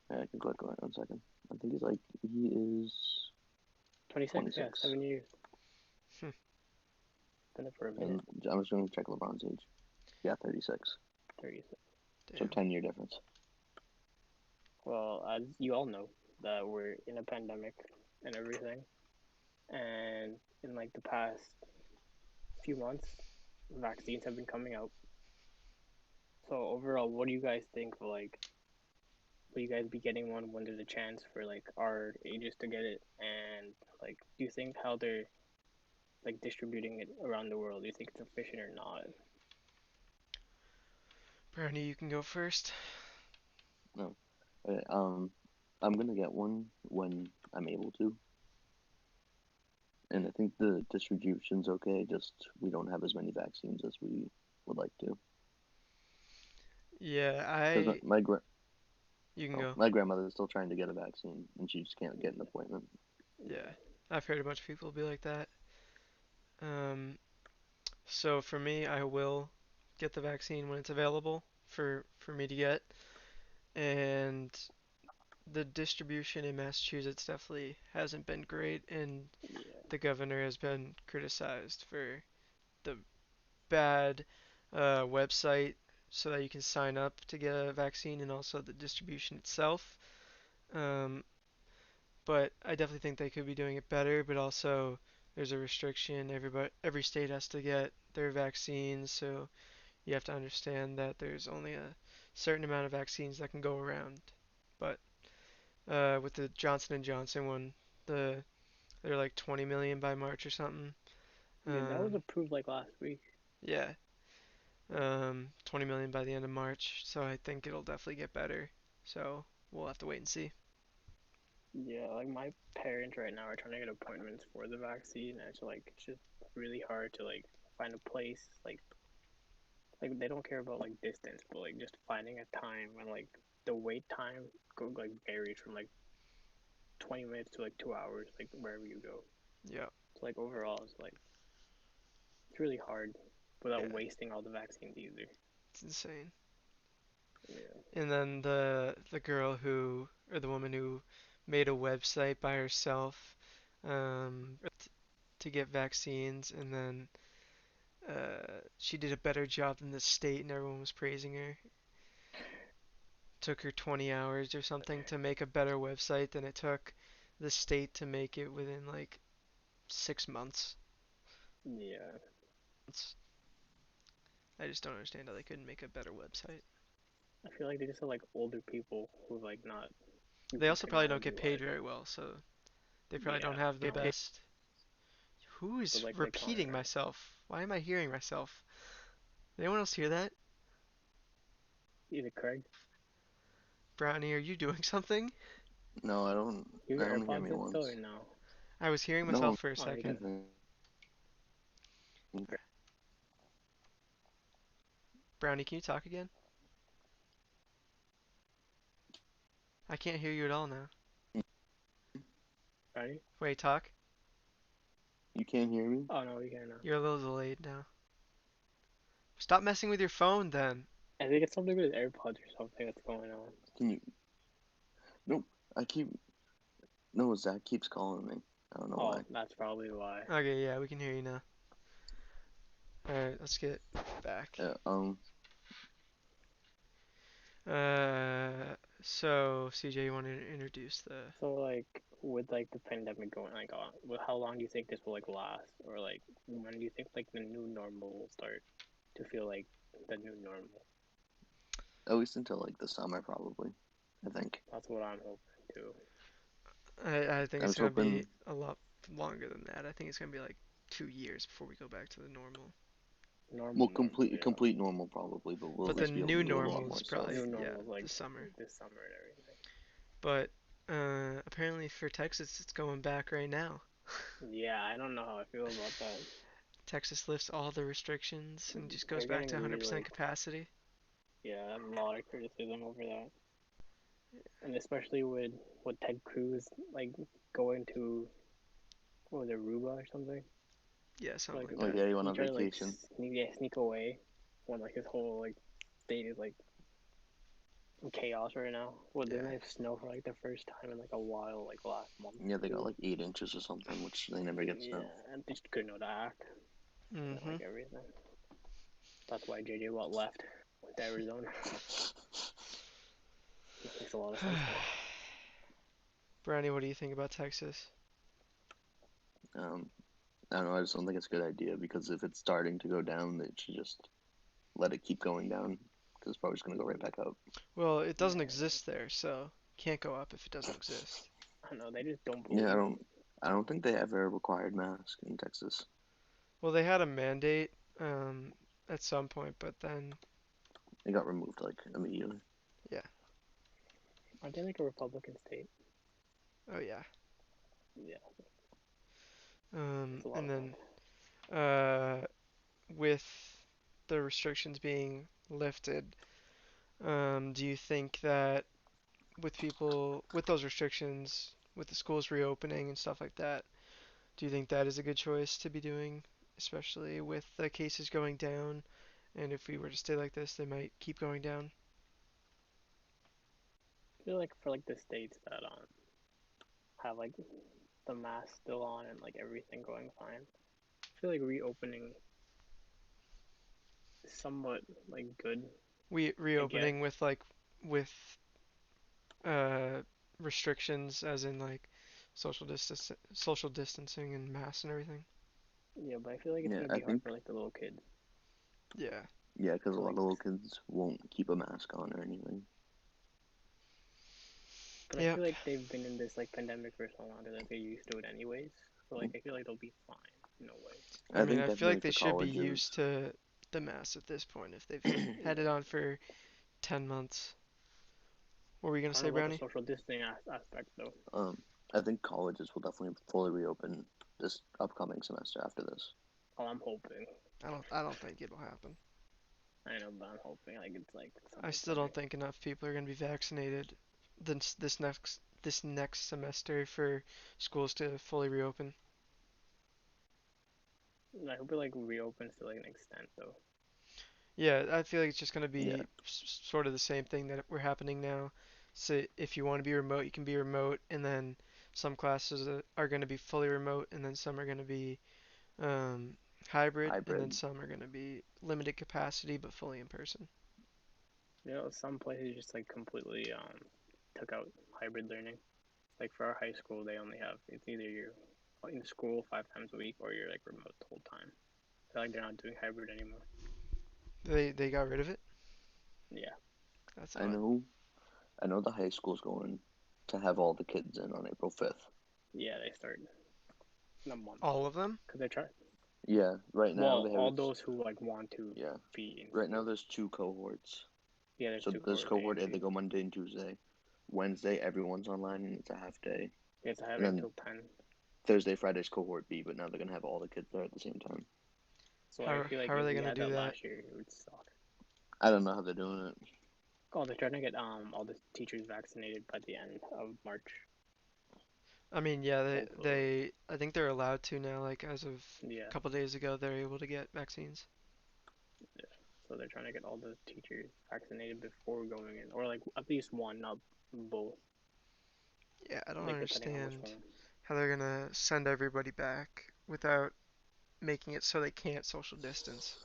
Yeah, I can click on it 1 second. I think he is 26, yeah, 26. 7 years. Hmm. in it for a minute. And I'm just going to check LeBron's age. Yeah, 36. 36. So Damn. 10-year difference. Well, as you all know, that we're in a pandemic and everything, and in like the past few months, vaccines have been coming out. So overall, what do you guys think? Like, will you guys be getting one when there's a chance for like our ages to get it? And like, do you think how they're like distributing it around the world? Do you think it's efficient or not? Brownie, you can go first. No. I'm going to get one when I'm able to. And I think the distribution's okay, just we don't have as many vaccines as we would like to. Yeah, Because you can go. my grandmother's still trying to get a vaccine, and she just can't get an appointment. Yeah, Yeah, I've heard a bunch of people be like that. Um, so for me, I will get the vaccine when it's available for me to get, and the distribution in Massachusetts definitely hasn't been great, and yeah, the governor has been criticized for the bad website so that you can sign up to get a vaccine, and also the distribution itself. Um, but I definitely think they could be doing it better. But also, there's a restriction. Every state has to get their vaccines, so you have to understand that there's only a certain amount of vaccines that can go around. But with the Johnson and Johnson one, they're like 20 million by March or something. yeah. That was Um, approved like last week. yeah, 20 million by the end of March. So I think it'll definitely get better. So we'll have to wait and see. Yeah, like my parents right now are trying to get appointments for the vaccine, and it's just really hard to like find a place. Like they don't care about like distance, but like just finding a time and like the wait time go like varies from like 20 minutes to like 2 hours, like wherever you go. Yeah, So like overall, it's really hard without yeah, wasting all the vaccines either. it's insane. Yeah, And then the girl who or the woman who made a website by herself to get vaccines, and then she did a better job than the state, and everyone was praising her. Took her 20 hours or something to make a better website than it took the state to make it within like 6 months. yeah. I just don't understand how they couldn't make a better website. I feel like they just have like older people who like not They super also probably don't technology get paid wise. very well, so they probably don't Yeah, have the probably. best. Who But is like they can't. repeating myself? Why am I hearing myself? Did anyone else hear that? Is it Craig? Brownie, are you doing something? No, I don't. You I have your only hear AirPods me in still or once. no? I was hearing No, myself for a Oh, you second. got. anything. Brownie, can you talk again? I can't hear you at all now. Ready? Wait, talk. You can't hear me? Oh no, you can now. You're a little delayed now. Stop messing with your phone then. I think it's something with AirPods or something that's going on. Can you? Nope. I keep. No, Zach keeps calling me. I don't know Oh, why. that's probably why. Okay, yeah, we can hear you now. Alright, let's get back. Yeah, Uh, so CJ, you want to introduce the? So like with like the pandemic going like on, well, how long do you think this will like last, or like when do you think like the new normal will start to feel like the new normal? at least until like the summer, probably. I think. That's what I'm hoping too. I think I it's was gonna be hoping. a lot longer than that. I think it's gonna be like 2 years before we go back to the normal. Normal, Well, normal, yeah. complete normal, probably, but we'll But at the least be able new to do a lot normal more is stuff. probably New yeah normal is like this summer. this summer and everything. But apparently for Texas, it's going back right now. Yeah, I don't know how I feel about that. Texas lifts all the restrictions and just goes They're back getting to really 100% like, capacity. yeah, a lot of criticism over that, and especially with Ted Cruz like going to what was it, Aruba or something. Yeah, something Like like Like, that. yeah, you went he on tried to like vacation. sneak away when like his whole like state is like in chaos right now. Well, didn't Yeah, they have snow for like the first time in like a while, like last month Yeah, or they got two? like 8 inches or something, which they never get snow. Yeah, and they just couldn't know to act. and Mm-hmm. like everything. That's why JJ Watt left, went to Arizona. This makes a lot of sense now. Brownie, what do you think about Texas? Um, I don't know. I just don't think it's a good idea because if it's starting to go down, they should just let it keep going down because it's probably just gonna go right back up. Well, it doesn't Yeah, exist there, so can't go up if it doesn't exist. I don't know. They just don't Yeah, believe. I don't think they ever required masks in Texas. Well, they had a mandate at some point, but then It got removed like immediately. yeah. Aren't they like a Republican state? Oh yeah. Yeah, it's a lot And of money. then uh, with the restrictions being lifted, do you think that with those restrictions, with the schools reopening and stuff like that, do you think that is a good choice to be doing, especially with the cases going down? And if we were to stay like this, they might keep going down. I feel like for like the states that have like the mask still on and like everything going fine, I feel like reopening is somewhat like good, We I guess. reopening with with uh restrictions, as in like social distancing and masks and everything. Yeah, but I feel like it's Yeah, gonna I be hard think for like the little kids. Yeah. yeah, because a So lot of like, little kids won't keep a mask on or anything. but I Yep. feel like they've been in this like pandemic for so long that like, they're used to it anyways. So like I feel like they'll be fine in a way. I I mean, think I feel definitely like they for should be colleges. used to the mask at this point if they've had Yeah. it on for 10 months. What were you gonna I don't say, know about the Brownie? social distancing aspect though. I think colleges will definitely fully reopen this upcoming semester after this. Oh, I'm hoping. I don't think it'll happen. I know, but I'm hoping like it's like I something still tells me. don't think enough people are gonna be vaccinated this next semester for schools to fully reopen. I hope it like reopens to like an extent though. Yeah, I feel like it's just gonna Yeah, be sort of the same thing that we're happening now. So if you want to be remote, you can be remote, and then some classes are gonna be fully remote, and then some are gonna be um, hybrid, and then hybrid. some are gonna be limited capacity but fully in person. You know, some places just like completely took out hybrid learning. Like for our high school, they only have it's either you're in school 5 times a week or you're like remote the whole time. I feel like they're not doing hybrid anymore. They got rid of it. Yeah, That's I odd. know. I know the high school's going to have all the kids in on April 5th. yeah, they start in a month All of them? because they're trying. Yeah, right now Well, they have all those who like want to yeah. be in Right now school. there's two cohorts. Yeah, there's So two this cohort A cohort and A they B. go Monday and Tuesday. Wednesday everyone's online and it's a half day. It's have And it then till 10. Thursday, Friday's cohort B, but now they're gonna have all the kids there at the same time. So I How feel like how are if they we gonna had do that that? last year, it would suck. I don't know how they're doing it. Oh, they're trying to get all the teachers vaccinated by the end of March, I mean, yeah, hopefully. I think they're allowed to now. Like as of a Yeah, couple days ago, they're able to get vaccines. yeah. So they're trying to get all the teachers vaccinated before going in, or like at least one, not both. Yeah, I don't Like depending on which understand one. how they're gonna send everybody back without making it so they can't social distance.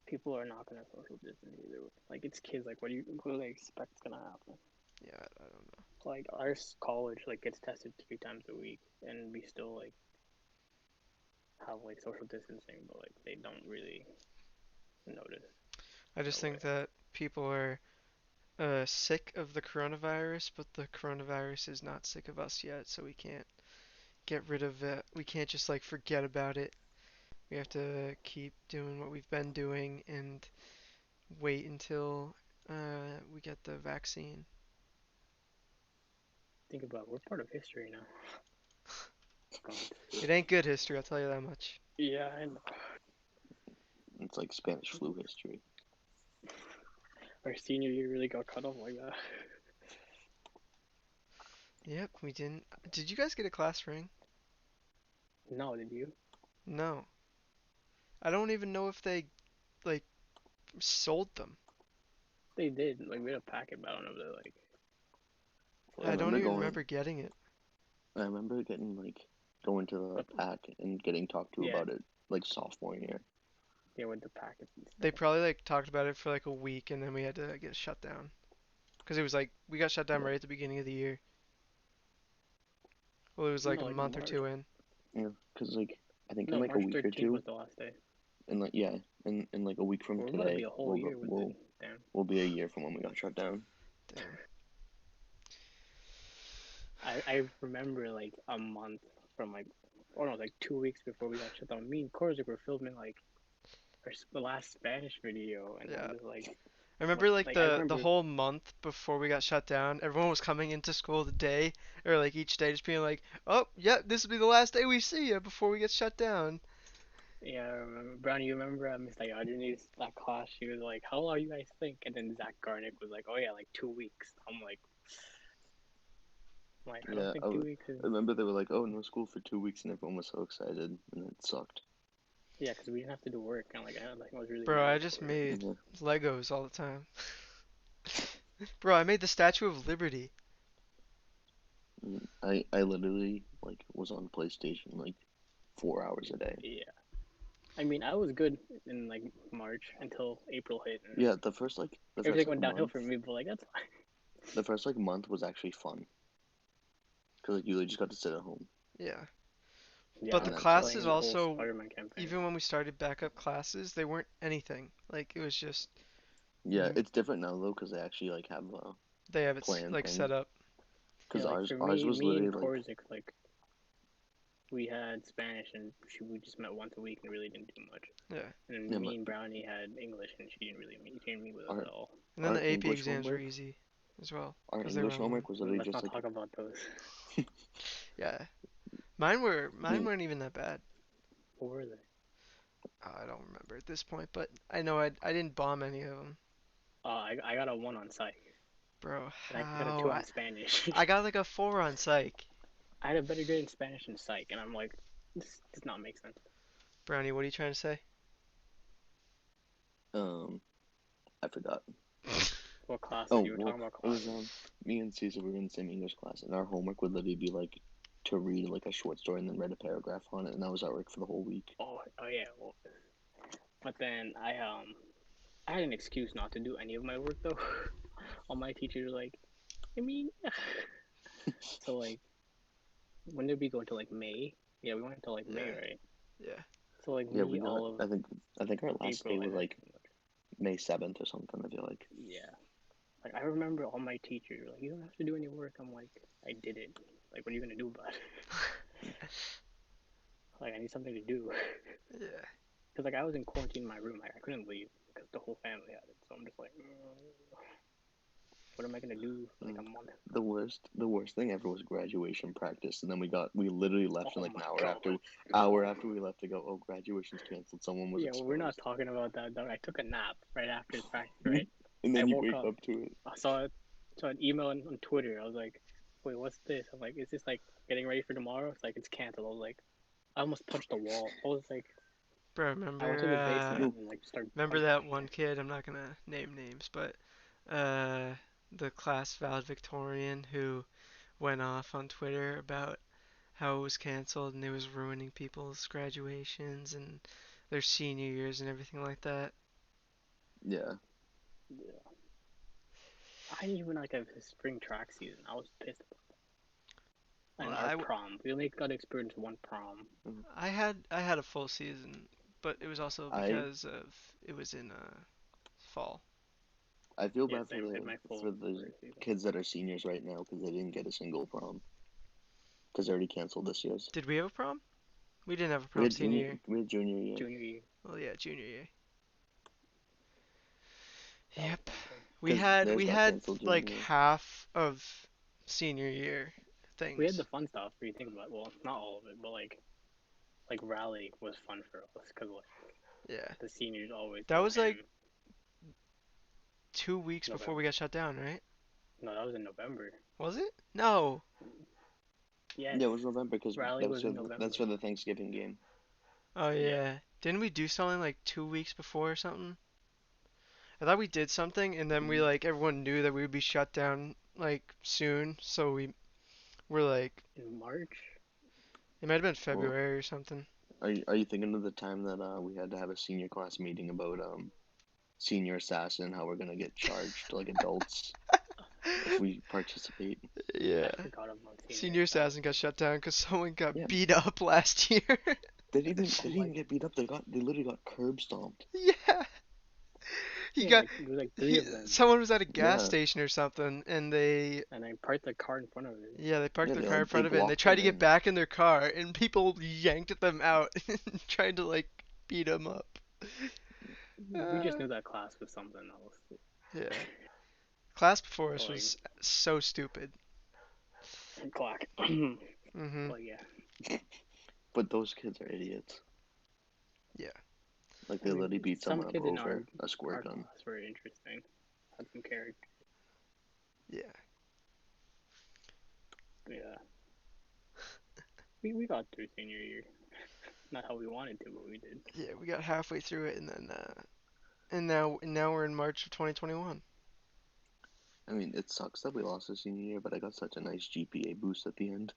People are not gonna social distance either. Like it's kids. Like what do they expect is gonna happen? Yeah, I don't know. Like our college like gets tested 3 times a week, and we still like have like social distancing, but like they don't really notice I in just a way. think that people are sick of the coronavirus, but the coronavirus is not sick of us yet, so we can't get rid of it. We can't just like forget about it. We have to keep doing what we've been doing and wait until we get the vaccine. Think about it, we're part of history now. God. It ain't good history, I'll tell you that much. Yeah, I know. It's like Spanish flu history. Our senior year really got cut off like that. Yep, we didn't. Did you guys get a class ring? No, did you? No. I don't even know if they like sold them. They did. Like we had a packet, but I don't know if they like I I fully don't remember even released. going. remember getting it. I remember getting like going to the But pack and getting talked to yeah, about it. like sophomore year. Yeah, with the packets and They stuff. probably like talked about it for like a week, and then we had to get shut down because it was like we got shut down Yeah. right at the beginning of the year. Well, it was like No, a like month or March. two in. Yeah, because like I think in No, like a March week or 13th two, was the last day. and like yeah, in like a week from We're about to be today, a whole year with the damn. we'll be a year from when we got shut down. Damn. I remember like a month from like, or no, like 2 weeks before we got shut down. Me and Korzik were filming like the last Spanish video, and I'm Yeah. just like, I what? remember like Like I the remember, whole month before we got shut down, everyone was coming into school the day or like each day just being like, "Oh, yeah, this will be the last day we see you before we get shut down." yeah, I remember Brownie. You remember Miss Diogenes that class? She was like, "How long you guys think?" And then Zach Garnick was like, "Oh yeah, like 2 weeks." I'm like, I don't Yeah, think 2 weeks is. I remember they were like, "Oh, no school for 2 weeks," and everyone was so excited, and it sucked. Yeah, because we didn't have to do work, and like I was really Bro, I mad just for it. made Yeah. Legos all the time. Bro, I made the Statue of Liberty. I literally like was on PlayStation like 4 hours a day. Yeah, I mean, I was good in like March until April hit, and Yeah, the first everything like went downhill month, for me. But like that's fine. the first like month was actually fun because like you really just got to sit at home, Yeah. Yeah, But I the and was that sucked. classes playing the whole also, Spider-Man campaign. even when we started backup classes, they weren't anything. Like it was just Yeah, it's different now though because they actually like have they have it plan like set things. up. Because Yeah, like for ours me, was me literally and like Korzik, like we had Spanish, and we just met once a week and really didn't do much. Yeah. And yeah, then me but and Brownie had English, and she didn't meet with us our at all. And then our the AP English exams were homework, easy as well our because they were English online. homework was literally Let's just not like talk about those. Yeah. Mine me. weren't even that bad. What were they? I don't remember at this point, but I know I didn't bomb any of them. I got a 1 on psych, Bro, and I got a 2 how? on Spanish. I got like a 4 on psych. I had a better grade in Spanish and psych, and I'm like, this does not make sense. Brownie, what are you trying to say? Um, I forgot. What classes Oh you were well, talking about? it was Classes. me and Caesar were in the same English class, and our homework would literally be like to read like a short story and then write a paragraph on it, and that was our work for the whole week. Oh yeah. Well, but then I had an excuse not to do any of my work though. All my teachers were like, I mean, so like when did we go into like May? Yeah, we went until like May, Yeah, right? yeah. So like Yeah, we me, got. all of I think our last April, day I was didn't like do much. May 7th or something. I feel like. Yeah, like I remember all my teachers were like, you don't have to do any work. I'm like, I did it. Like, what are you gonna do about it? Like, I need something to do. Yeah. Cause like I was in quarantine in my room. Like I couldn't leave because the whole family had it. So I'm just like, what am I gonna do for like Mm. a month? The worst thing ever was graduation practice, and then we literally left in Oh like an my god. hour after we left to go. Oh, graduation's canceled. Someone was Yeah, well, we're not exposed, talking about that, dog. I took a nap right after the practice, right? and I then you woke wake up. up to it. I saw an email on Twitter. I was like, wait, what's this? I'm like, is this like getting ready for tomorrow? It's like it's canceled. I was like, I almost punched the wall. I was like, Bro, I went to remember the basement No, and like started remember punching that shit. one kid? I'm not gonna name names, but uh, the class valedictorian who went off on Twitter about how it was canceled and it was ruining people's graduations and their senior years and everything like that. yeah, Yeah. I didn't even like have his spring track season. I was pissed about that. Well, And our prom. We only got to experience one prom. mm. I had a full season, but it was also I because of it was in fall. I feel Yeah, bad same. I had my full for the spring season. kids that are seniors right now because they didn't get a single prom because they already canceled this year's. Did we have a prom? We didn't have a prom senior year. We had junior year. Junior year. Well, yeah, junior year. That was Yep. fun too. Because theirs We got had canceled junior like year. half of senior year We had the things. fun stuff. Where you think about it. Well, not all of it, but like rally was fun for us because like Yeah. the seniors always That go was like ham. 2 weeks before we November. got shut down, right? No, that was in November. Was it? No. Yes, Yeah, it was November because rally was in November. that's for the Thanksgiving game. Oh Yeah. yeah. Didn't we do something like 2 weeks before or something? I thought we did something and then we like everyone knew that we would be shut down like soon, so we were like In March. it might have been Well, February or something. Are you thinking of the time that we had to have a senior class meeting about senior assassin, how we're gonna get charged like adults if we participate? Yeah. I forgot about senior Senior Assassin got assassin. shut down because someone got Yeah, beat up last year. they Oh didn't my, get beat up. They literally got curb stomped. Yeah. He yeah, got like there was like three of them, someone was at a gas Yeah, station or something, and they and I parked the car in front of it. yeah they parked yeah, their they car in like they front of it, and they blocked tried them to get in. back in their car, and people yanked them out and tried to like beat them up. We just Uh, knew that class was something else. yeah. Class before us But like, was so stupid. clock. Mhm. But yeah, But those kids are idiots. Yeah. Like I they mean, literally beat some someone up kids in over a squirt our gun. class were interesting. Had some character. Yeah. Yeah, we got through senior year. Not how we wanted to, but we did. Yeah. We got halfway through it, and then and now we're in March of 2021. I mean, it sucks that we lost the senior year, but I got such a nice GPA boost at the end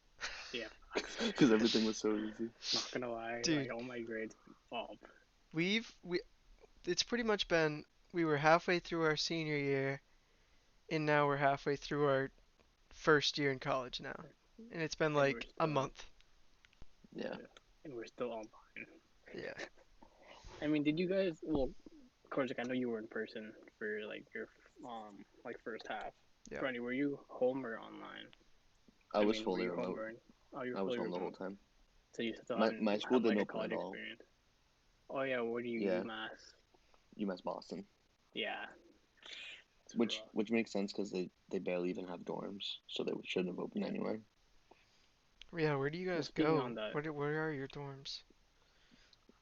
Yeah, facts. because everything was so easy. Not gonna lie, Dude, like all my grades went up. we it's pretty much been we were halfway through our senior year, and now we're halfway through our first year in college now, and it's been And we're like a still, month. Yeah. yeah, and we're still all behind. Yeah. I mean, did you guys? Well, of course, like I know you were in person for like your like first half. Yeah. Brownie, were you home or online? I I was mean, were fully you home remote. or? Oh, you were I was fully home the whole remote, time. so you still My haven't my school had didn't much open college at all. experience. Oh yeah, where do you Yeah, UMass? UMass Boston, Yeah, it's which rough. which makes sense because they barely even have dorms, so they shouldn't have opened Yeah. anyway. Yeah. Where do you Well, guys speaking go? on that, Where are your dorms?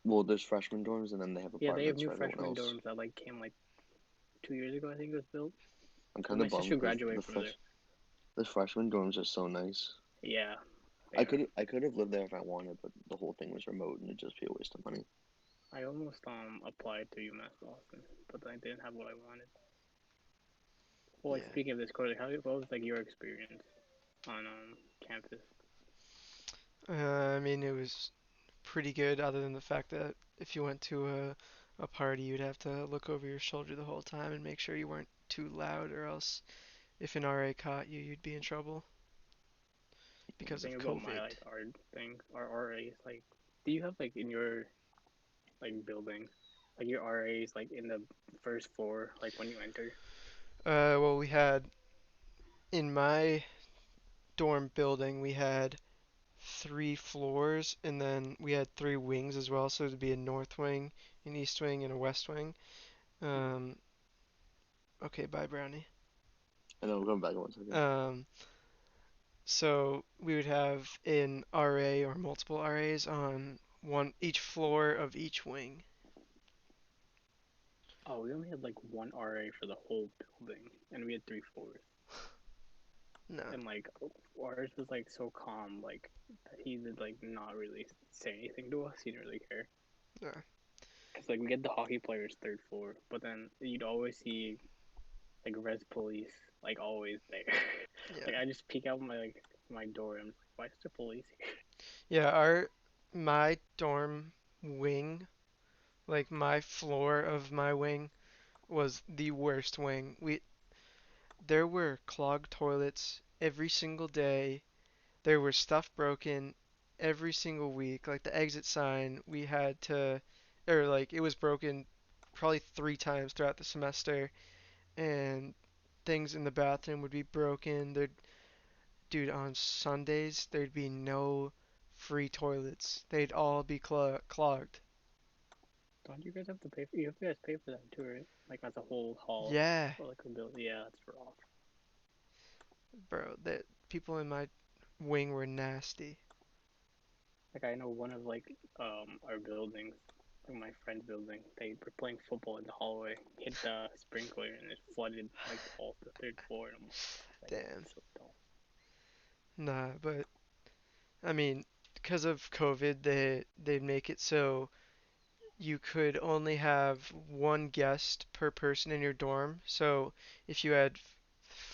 Well, there's freshman dorms and then they have yeah, they have apartments new for everyone freshman else. dorms that like came like 2 years ago. I think it was built. I'm Cause kind my of bummed sister because graduated from there. the freshman dorms are so nice. Yeah, they I are. could have lived there if I wanted, but the whole thing was remote and it'd just be a waste of money. I almost applied to UMass Boston, but I didn't have what I wanted. Well, like Yeah. speaking of this course, like, what was like your experience on campus? I mean, it was pretty good, other than the fact that if you went to a party, you'd have to look over your shoulder the whole time and make sure you weren't too loud, or else if an RA caught you, you'd be in trouble The because thing of about my COVID. like art thing, our RAs, like, do you have like in your like building, like your RAs like in the first floor, like when you enter? Well, we had in my dorm building, we had 3 floors, and then we had 3 wings as well. So it'd be a north wing, an east wing, and a west wing. Um, okay, bye, Brownie. I know, we're going back in 1 second. Um, so we would have an RA or multiple RAs on one each floor of each wing. Oh, we only had like one RA for the whole building, and we had 3 floors. No. And like ours was like so calm, like that he did like not really say anything to us. He didn't really care. No. Cause like we get the hockey players third floor, but then you'd always see like res police like always there. Like Yeah. I just peek out my door and I'm like, why is there police here? Yeah, my dorm wing, like my floor of my wing was the worst wing. There were clogged toilets every single day. There was stuff broken every single week. Like the exit sign, we had to, or like it was broken probably 3 times throughout the semester, and things in the bathroom would be broken. Dude, on Sundays there'd be no free toilets. They'd all be clogged. Don't you guys have to pay for? You guys pay for that too, right? Like as a whole hall Yeah, or like a building. Yeah, that's rough. bro, the people in my wing were nasty. Like I know one of like our buildings, like my friend's building, they were playing football in the hallway, hit the sprinkler and it flooded like all the third floor. And I'm like, Damn. so dumb. Nah, but I mean, because of COVID, they make it so you could only have one guest per person in your dorm. So if you had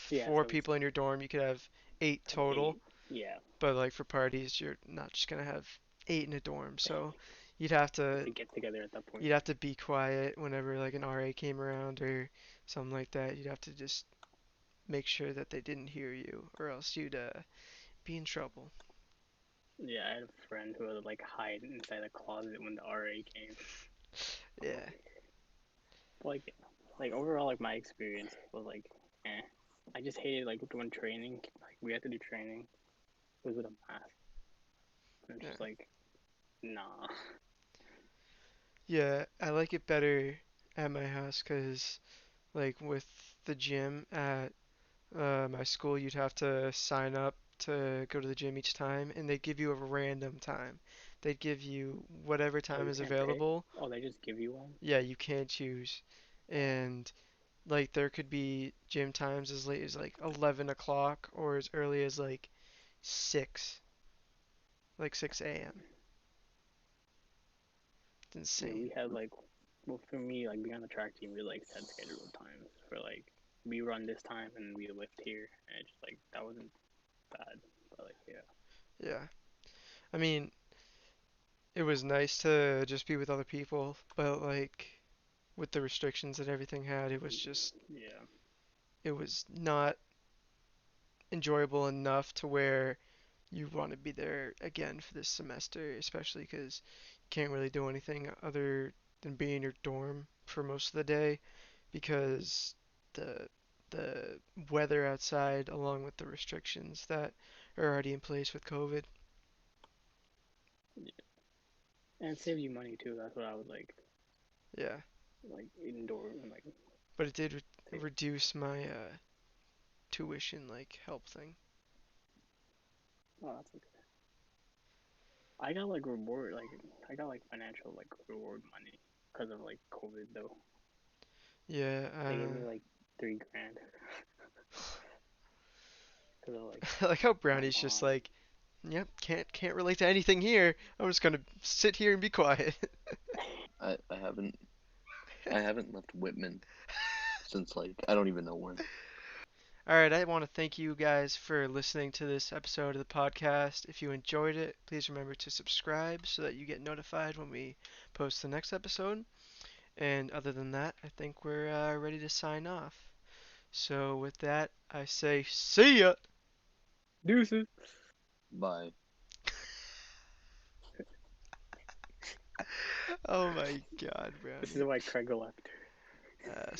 Yeah, four so it's people in your dorm, you could have 8 like total. eight. Yeah, But like for parties, you're not just gonna have 8 in a dorm, so you'd have It's to a get together at that point. you'd have to be quiet whenever like an RA came around or something like that. You'd have to just make sure that they didn't hear you, or else you'd be in trouble. Yeah, I had a friend who would like hide inside a closet when the RA came. Yeah, Like, like overall, like my experience was like, eh. I just hated like doing training. Like we had to do training. It was with a mask. And it's yeah, just like, nah. yeah. I like it better at my house because like with the gym at my school, you'd have to sign up to go to the gym each time, and they give you a random time. They'd give you whatever Oh, time you is can't pick. available. Oh, they just give you one. Yeah, you can't choose. And like there could be gym times as late as like 11 o'clock or as early as like 6, like 6 a.m. It's Yeah, insane. we had like, well, for me, like being on the track team, we like set scheduled times for like we run this time and we lift here, and it's just like that wasn't bad, but like yeah, Yeah. I mean, it was nice to just be with other people, but like with the restrictions that everything had, yeah, it was not enjoyable enough to where you want to be there again for this semester, especially because you can't really do anything other than be in your dorm for most of the day because the the weather outside, along with the restrictions that are already in place with COVID. yeah. And it saves you money too. That's what I would Yeah, like indoor and like but it did say. reduce my tuition like help thing. Oh, that's okay. I got like reward, like I got like financial like reward money because of like COVID though. Yeah, They gave me like 3 grand because of like I like how my Brownie's just mom. like, yep, can't relate to anything here. I'm just gonna sit here and be quiet. I haven't left Whitman since like I don't even know when. All right, I want to thank you guys for listening to this episode of the podcast. If you enjoyed it, please remember to subscribe so that you get notified when we post the next episode. And other than that, I think we're ready to sign off. So with that, I say see ya. Deuces. Bye. Oh my God, This is Brownie. why Craig left. Uh,